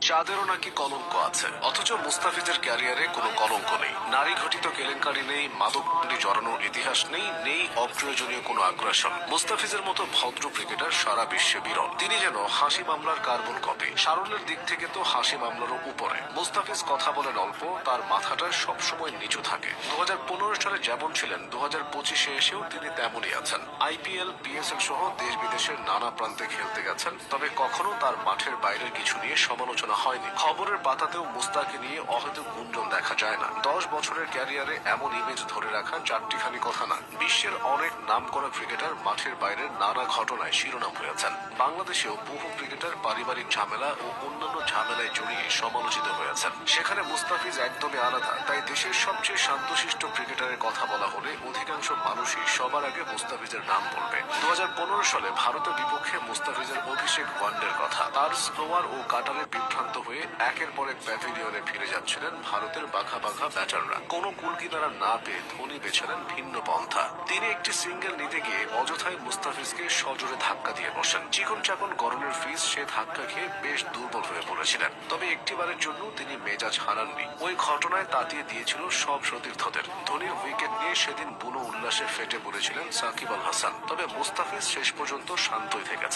যাদেরও নাকি কলঙ্ক আছে, অথচ মুস্তাফিজের ক্যারিয়ারে কোনো কলঙ্ক নেই। নারী ঘটিত কেলেঙ্কারি নেই, মাদকদণ্ডে জড়ানোর ইতিহাস নেই, নেই অপ্রয়োজনীয় কোনো আগ্রাসন। মুস্তাফিজের মতো ভদ্র ক্রিকেটার সারা বিশ্বে বিরল। তিনি যেন হাসি মামলার কার্বন কপি। সারল্যের দিক থেকে তো হাসি মামলারও উপরে। মুস্তাফিজ কথা বলেন অল্প, তার মাথাটা সবসময় নিচু থাকে। 2015 সালে যেমন ছিলেন 2025-এ এসেও তিনি তেমনই আছেন। IPL, PSL সহ দেশ বিদেশের নানা প্রান্তে খেলতে গেছেন, তবে কখনো তার মাঠের বাইরের কিছু নিয়ে সমালোচনা হয়নি। খবরের পাতাতেও মুস্তাককে নিয়ে অহেতুক গুঞ্জন দেখা যায় না। 10 বছরের ক্যারিয়ারে এমন ইমেজ ধরে রাখা চারটিখানি কথা না। বিশ্বের অনেক নামকরা ক্রিকেটার মাঠের বাইরের নানা ঘটনায় শিরোনাম হয়েছেন। বাংলাদেশেও বহু ক্রিকেটার পারিবারিক ঝামেলা ও অন্যান্য ঝামেলায় জড়িয়ে সমালোচিত হয়েছেন। সেখানে মুস্তাফিজ একদমই আলাদা। তাই দেশের সবচেয়ে শান্তশিষ্ট ক্রিকেটারের কথা বলা হলে অধিকাংশ মানুষই সবার আগে মুস্তাফিজের নাম বলবে। 2015 সালে ভারতের বিপক্ষে মুস্তাফিজের অভিষেক ওয়ানডের কথা। তার স্লোয়ার ও কাটারে বিভ্রান্ত হয়ে একের পর এক প্যাভিলিয়নে ফিরে যাচ্ছিলেন ভারতের বাঘা বাঘা ব্যাটাররা। কোনো কুলকিনারা না পেয়ে ধোনি বেছে নেন ভিন্ন পন্থা। তিনি একটি সিঙ্গেল নিতে গিয়ে অযথাই মুস্তাফিজকে সজোরে ধাক্কা দিয়ে বসেন। চিকন চাকন গরনের ফিস সে ধাক্কা খেয়ে বেশ দুর্বল হয়ে পড়েছিলেন। তবে একটিবারের জন্য তিনি মেজাজ হারাননি। ওই ঘটনায় তাতিয়ে দিয়েছিল সব সতীর্থদের। ধোনির উইকেট নিয়ে সেদিন বুনো উল্লাসে ফেটে পড়েছিলেন সাকিব আল হাসান। তবে মুস্তাফিজ শেষ পর্যন্ত শান্তই থেকেছেন।